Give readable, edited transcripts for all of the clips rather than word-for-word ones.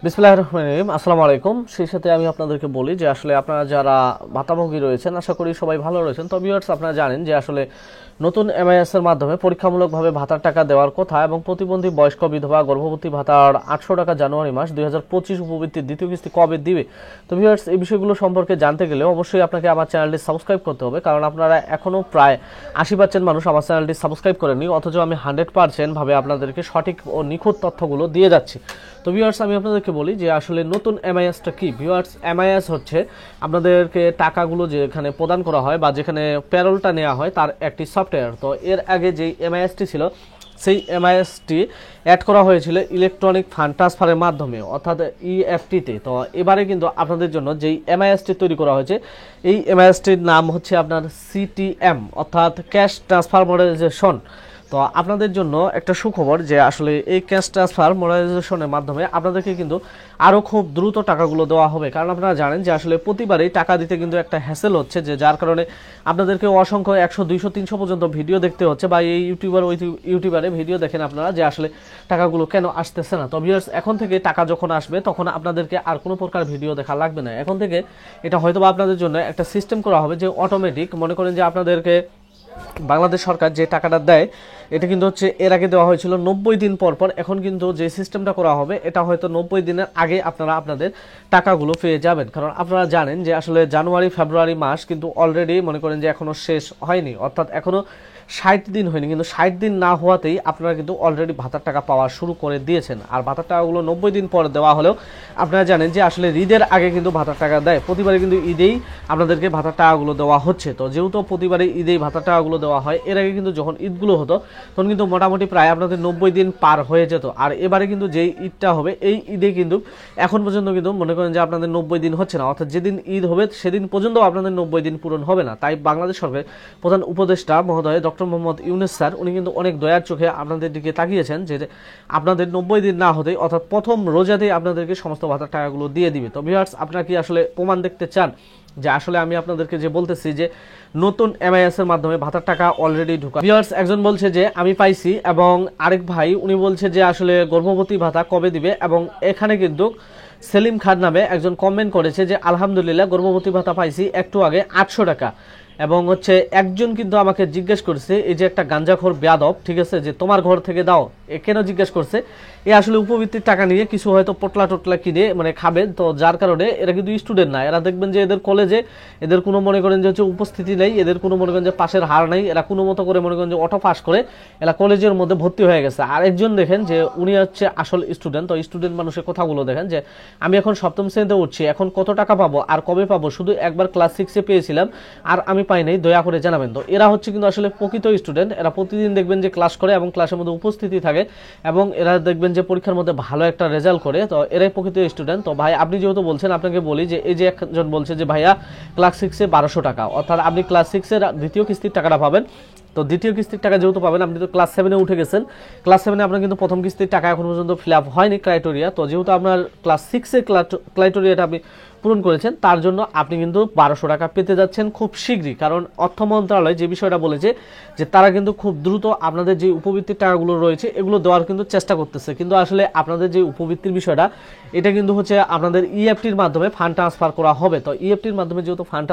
বিসমিল্লাহির রহমানির রহিম। আসসালামু আলাইকুম। সেই সাথে আমি আপনাদেরকে বলি যে আসলে আপনারা যারা ভাতাভোগী রয়েছেন আশা করি সবাই ভালো রয়েছেন। তো ভিউয়ার্স, আপনারা জানেন যে আসলে নতুন এমআইএস এর মাধ্যমে পরীক্ষামূলকভাবে ভাতার টাকা দেওয়ার কথা এবং প্রতিবন্ধী বয়স্ক বিধবা গর্ভবতী ভাতার 800 টাকা জানুয়ারি মাস 2025 উপবৃত্তির দ্বিতীয় কিস্তি কবে দিবে। তো ভিউয়ার্স, এই বিষয়গুলো সম্পর্কে জানতে গেলে অবশ্যই আপনাকে আমার চ্যানেলটি সাবস্ক্রাইব করতে হবে, কারণ আপনারা এখনও প্রায় 80% মানুষ আমার চ্যানেলটি সাবস্ক্রাইব করেনি, অথচ আমি 100% ভাবে আপনাদেরকে সঠিক ও নিখুঁত তথ্যগুলো দিয়ে যাচ্ছি। তো ভিউয়ার্স, আমি আপনাদেরকে বলি যে আসলে নতুন এমআইএসটা কি। ভিউয়ার্স, এমআইএস হচ্ছে আপনাদেরকে টাকাগুলো যেখানে প্রদান করা হয় বা যেখানে প্যারোলটা নেওয়া হয় তার একটি সফটওয়্যার। তো এর আগে যেই এমআইএসটি ছিল সেই এমআইএসটি অ্যাড করা হয়েছিল ইলেকট্রনিক ফান্ড ট্রান্সফারের মাধ্যমে, অর্থাৎ ইএফটিতে। তো এবারে কিন্তু আপনাদের জন্য যেই এমআইএসটি তৈরি করা হয়েছে এই এমআইএসটির নাম হচ্ছে আপনার সিটিএম, অর্থাৎ ক্যাশ ট্রান্সফার মডেলাইজেশন। তো আপনাদের জন্য একটা সুখবর যে আসলে এই ক্যাশ ট্রান্সফার মডেলাইজেশনের মাধ্যমে আপনাদেরকে কিন্তু আরও খুব দ্রুত টাকাগুলো দেওয়া হবে, কারণ আপনারা জানেন যে আসলে প্রতিবারেই টাকা দিতে কিন্তু একটা হ্যাসেল হচ্ছে, যে যার কারণে আপনাদেরকে অসংখ্য 100, 200, 300 পর্যন্ত ভিডিও দেখতে হচ্ছে, বা এই ইউটিউবারে ভিডিও দেখেন আপনারা যে আসলে টাকাগুলো কেন আসতেছে না। তো ভিউয়ার্স, এখন থেকে টাকা যখন আসবে তখন আপনাদেরকে আর কোনো প্রকার ভিডিও দেখা লাগবে না। এখন থেকে এটা হয়তো আপনাদের জন্য একটা সিস্টেম করা হবে যে অটোমেটিক, মনে করেন যে আপনাদেরকে বাংলাদেশ সরকার যে টাকাটা দেয় এটা কিন্তু হচ্ছে এর আগে দেওয়া হয়েছিল 90 দিন পর পর। এখন কিন্তু যে সিস্টেমটা করা হবে এটা হয়তো 90 দিনের আগে আপনারা আপনাদের টাকাগুলো পেয়ে যাবেন, কারণ আপনারা জানেন যে আসলে জানুয়ারি ফেব্রুয়ারি মাস কিন্তু অলরেডি মনে করেন যে এখনো শেষ হয়নি, অর্থাৎ এখনো 60 দিন হয়নি, কিন্তু 60 দিন না হওয়াতেই আপনারা কিন্তু অলরেডি ভাতার টাকা পাওয়া শুরু করে দিয়েছেন। আর ভাতার টাকাগুলো 90 দিন পর দেওয়া হলেও আপনারা জানেন যে আসলে ঈদের আগে কিন্তু ভাতার টাকা দেয়, প্রতিবারে কিন্তু ঈদেই আপনাদেরকে ভাতার টাকাগুলো দেওয়া হচ্ছে। তো যেহেতু প্রতিবারে ঈদেই ভাতার টাকাগুলো দেওয়া হয়, এর আগে কিন্তু যখন ঈদগুলো হতো তখন কিন্তু মোটামুটি প্রায় আপনাদের 90 দিন পার হয়ে যেত। আর এবারে কিন্তু যেই ঈদটা হবে এই ঈদে কিন্তু এখন পর্যন্ত কিন্তু মনে করেন যে আপনাদের 90 দিন হচ্ছে না, অর্থাৎ যেদিন ঈদ হবে সেদিন পর্যন্ত আপনাদের 90 দিন পূরণ হবে না। তাই বাংলাদেশ সরকারের প্রধান উপদেষ্টা মহোদয় ডক্টর মোহাম্মদ ইউনূস স্যার উনি কিন্তু অনেক দয়ার চোখে আপনাদের দিকে তাকিয়েছেন যে আপনাদের 90 দিন না হতেই, অর্থাৎ প্রথম রোজাতেই আপনাদেরকে সমস্ত ভাতার টাকাগুলো দিয়ে দিবে। তো ভিউয়ার্স, আপনারা কি আসলে প্রমাণ দেখতে চান যে আসলে আমি আপনাদেরকে যে বলতেছি যে নতুন এমআইএস এর মাধ্যমে ভাতার টাকা অলরেডি ঢোকা। ভিউয়ার্স, একজন বলছে যে আমি পাইছি, এবং আরেক ভাই উনি বলছে যে আসলে গর্ভবতী ভাতা কবে দিবে, এবং এখানে কিন্তু সেলিম খান নামে একজন কমেন্ট করেছে যে আলহামদুলিল্লাহ গর্ভবতী ভাতা পাইছি একটু আগে 800 টাকা। এবং হচ্ছে একজন কিন্তু আমাকে জিজ্ঞেস করছে, এই যে একটা গাঞ্জাখোর বেয়াদব, ঠিক আছে, যে তোমার ঘর থেকে দাও, এ কেন জিজ্ঞেস করছে, এ আসলে উপবৃত্তির টাকা নিয়ে কিছু হয়তো পটলা টটলা কিনে মানে খাবে, তো যার কারণে এরা কিন্তু স্টুডেন্ট না। এরা দেখবেন যে এদের কলেজে এদের কোনো মনে করেন যে হচ্ছে উপস্থিতি নেই, এদের কোনো মনে করেন যে পাশের হার নেই, এরা কোনো মতো করে মনে করেন যে অটো পাস করে এরা কলেজের মধ্যে ভর্তি হয়ে গেছে। আর একজন দেখেন যে উনি হচ্ছে আসল স্টুডেন্ট। তো স্টুডেন্ট মানুষের কথাগুলো দেখেন যে আমি এখন 7ম শ্রেণীতে উঠছি, এখন কত টাকা পাবো আর কবে পাবো, শুধু একবার ক্লাস 6-এ পেয়েছিলাম আর আমি পাই নাই, দয়া করে জানাবেন। তো এরা হচ্ছে কিন্তু আসলে প্রকৃত স্টুডেন্ট, এরা প্রতিদিন দেখবেন যে ক্লাস করে এবং ক্লাসের মধ্যে উপস্থিতি থাকে, এবং এরা দেখবেন যে পরীক্ষার মধ্যে ভালো একটা রেজাল্ট করে। তো এরাই প্রকৃত স্টুডেন্ট। তো ভাই, আপনি যেহেতু বলছেন আপনাকে বলি যে এই যে একজন বলছে যে ভাইয়া ক্লাস 6-এ 1200 টাকা, অর্থাৎ আপনি ক্লাস 6-এর দ্বিতীয় কিস্তির টাকাটা পাবেন। তো দ্বিতীয় কিস্তির টাকা যেহেতু পাবেন, আপনি তো ক্লাস 7-এ উঠে গেছেন, ক্লাস 7-এ আপনার কিন্তু প্রথম কিস্তির টাকা এখন পর্যন্ত ফিল আপ হয়নি ক্রাইটেরিয়া। তো যেহেতু আপনার ক্লাস 6-এর ক্রাইটেরিয়াটা আপনি পূরণ করেছেন, তার জন্য আপনি কিন্তু 1200 টাকা পেতে যাচ্ছেন খুব শীঘ্রই, কারণ অর্থ মন্ত্রণালয় যে বিষয়টা বলেছে যে তারা কিন্তু খুব দ্রুত আপনাদের যে উপবৃত্তির টাকাগুলো রয়েছে এগুলো দেওয়ার কিন্তু চেষ্টা করতেছে। কিন্তু আসলে আপনাদের যে উপবৃত্তির বিষয়টা এটা কিন্তু হচ্ছে আপনাদের ইএফটির মাধ্যমে ফান্ড ট্রান্সফার করা হবে। তো ইএফটির মাধ্যমে যেহেতু ফান্ড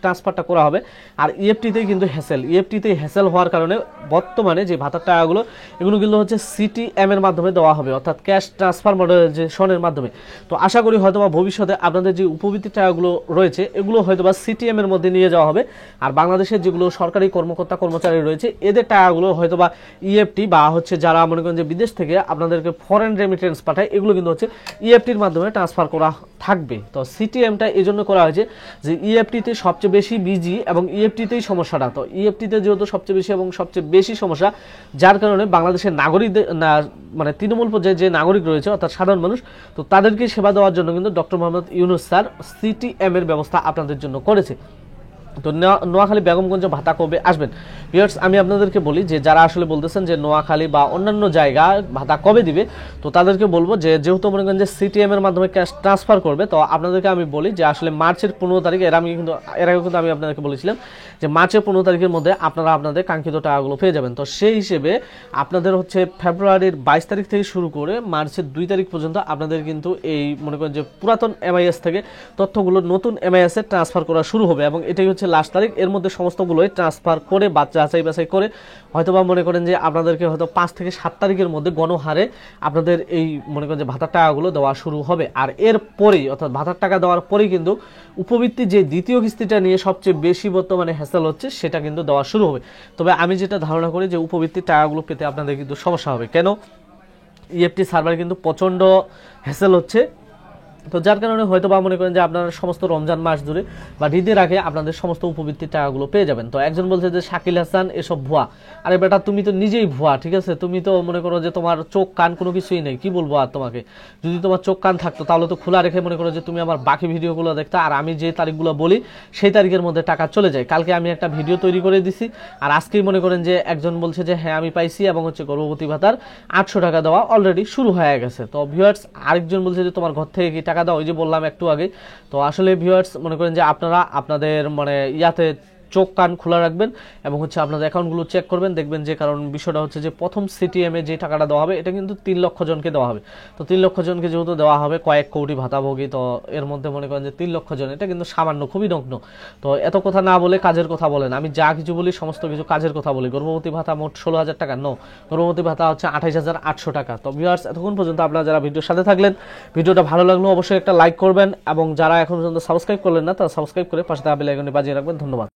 ট্রান্সফারটা করা হবে, আর ইএফটিতেই কিন্তু ইএফটিতেই হ্যাসেল হওয়ার কারণে বর্তমানে যে ভাতার টাকাগুলো এগুলো কিন্তু হচ্ছে সিটিএম এর মাধ্যমে দেওয়া হবে, অর্থাৎ ক্যাশ ট্রান্সফার মডেলাইজেশনের মাধ্যমে। তো আশা করি হয়তোবা ভবিষ্যতে আপনাদের যে উপবৃত্তির টাকাগুলো রয়েছে এগুলো হয়তোবা সিটিএম এর মধ্যে নিয়ে যাওয়া হবে, আর বাংলাদেশের যেগুলো সরকারি কর্মকর্তা কর্মচারী রয়েছে এদের টাকাগুলো হয়তোবা ইএফটি বা হচ্ছে যারা মনে করেন যে বিদেশ থেকে আপনাদেরকে ফরেন রেমিটেন্স পাঠায় এগুলো কিন্তু হচ্ছে ইএফটির মাধ্যমে ট্রান্সফার করা থাকবে। তো সিটিএমটা এই জন্য করা হয়েছে যে ইএফটিতে সবচেয়ে বেশি বিজি এবং ইএফটিতেই সমস্যাটা। তো ইএফটিতে যেহেতু সবচেয়ে বেশি এবং সবচেয়ে বেশি সমস্যা, যার কারণে বাংলাদেশের নাগরিকদের মানে তৃণমূল পর্যায়ে যে নাগরিক রয়েছে অর্থাৎ সাধারণ মানুষ, তো তাদেরকে সেবা দেওয়ার জন্য কিন্তু doctor Mohammad Yunus sir CTM এর ব্যবস্থা আপনাদের জন্য করেছে। তো নোয়াখালী বেগমগঞ্জ ভাতা কবে আসবেন? ভিউয়ার্স, আমি আপনাদেরকে বলি যে যারা আসলে বলতেছেন যে নোয়াখালী বা অন্যান্য জায়গায় ভাতা কবে দিবে, তো তাদেরকে বলবো যে যেহেতু মনে করেন যে সিটিএম এর মাধ্যমে ক্যাশ ট্রান্সফার করবে, তো আপনাদেরকে আমি বলি যে আসলে মার্চের 15 তারিখ, এর আগে কিন্তু আমি আপনাদেরকে বলেছিলাম যে মার্চের 15 তারিখের মধ্যে আপনারা আপনাদের কাঙ্ক্ষিত টাকাগুলো পেয়ে যাবেন। তো সেই হিসেবে আপনাদের হচ্ছে ফেব্রুয়ারির 22 তারিখ থেকে শুরু করে মার্চের 2 তারিখ পর্যন্ত আপনাদের কিন্তু এই মনে করেন যে পুরাতন এমআইএস থেকে তথ্যগুলো নতুন এমআইএস এ ট্রান্সফার করা শুরু হবে, এবং এটাই হচ্ছে লাস্ট তারিখ। এর মধ্যে সমস্তগুলোই ট্রান্সফার করে যাচাই বাছাই করে হয়তোবা মনে করেন যে আপনাদেরকে হয়তো 5 থেকে 7 তারিখের মধ্যে গণহারে আপনাদের এই মনে করেন যে ভাতার টাকাগুলো দেওয়া শুরু হবে। আর এর পরেই অর্থাৎ ভাতার টাকা দেওয়ার পরেই কিন্তু উপবৃত্তি যে দ্বিতীয় কিস্তিটা নিয়ে সবচেয়ে বেশি বর্তমানে হ্যাসেল হচ্ছে সেটা কিন্তু দেওয়া শুরু হবে। তবে আমি যেটা ধারণা করি যে উপবৃত্তির টাকাগুলো পেতে আপনাদের কিন্তু সমস্যা হবে, কেন ইএফটি সার্ভার কিন্তু প্রচণ্ড হ্যাসেল হচ্ছে। তো যার কারণে হয়তো বা মনে করেন যে আপনারা সমস্ত রমজান মাস ধরে বা ঈদের আগে আপনাদের সমস্ত উপবৃত্তির টাকাগুলো পেয়ে যাবেন। তো একজন বলছে যে শাকিল হাসান এসব ভুয়া। আরে বেটা, তুমি তো নিজেই ভুয়া, ঠিক আছে? তুমি তো মনে করো যে তোমার চোখ কান কোনো কিছুই নেই, কি বলবো আর তোমাকে। যদি তোমার চোখ কান থাকতো তাহলে তো খোলা রেখে মনে করো যে তুমি আমার বাকি ভিডিওগুলো দেখতে, আর আমি যে তারিখগুলো বলি সেই তারিখের মধ্যে টাকা চলে যায়। কালকে আমি একটা ভিডিও তৈরি করে দিছি, আর আজকেই মনে করেন যে একজন বলছে যে হ্যাঁ আমি পাইছি, এবং হচ্ছে গর্ভবতী ভাতার 800 টাকা দেওয়া অলরেডি শুরু হয়ে গেছে। তো ভিউয়ার্স, আরেকজন বলছে যে তোমার ঘর থেকে কি টাকা দাও, ওই যে বললাম একটু আগে। তো আসলে ভিউয়ার্স মনে করেন যে আপনারা আপনাদের মানে ইয়াতে চোখ কান খোলা রাখবেন এবং হচ্ছে আপনাদের অ্যাকাউন্টগুলো চেক করবেন, দেখবেন যে কারণ বিষয়টা হচ্ছে যে প্রথম সিটিএম এ যে টাকাটা দেওয়া হবে এটা কিন্তু 3 লক্ষ জনকে দেওয়া হবে। তো 3 লক্ষ জনকে যেহেতু দেওয়া হবে কয়েক কোটি ভাতাভোগী, তো এর মধ্যে মনে করেন যে 3 লক্ষ জন, এটা কিন্তু সামান্য, খুবই নগ্ন। তো এত কথা না বলে কাজের কথা বলেন। আমি যা কিছু বলি সমস্ত কিছু কাজের কথা বলি। গর্ভবতী ভাতা মোট 16,000 টাকা, গর্ভবতী ভাতা হচ্ছে 28,800 টাকা। তো ভিউয়ার্স, এতক্ষণ পর্যন্ত আপনারা যারা ভিডিওর সাথে থাকলেন, ভিডিওটা ভালো লাগলো অবশ্যই একটা লাইক করবেন, এবং যারা এখন পর্যন্ত সাবস্ক্রাইব করলেন না তারা সাবস্ক্রাইব করে পাশে থাকা বেল আইকনটি বাজিয়ে রাখবেন। ধন্যবাদ।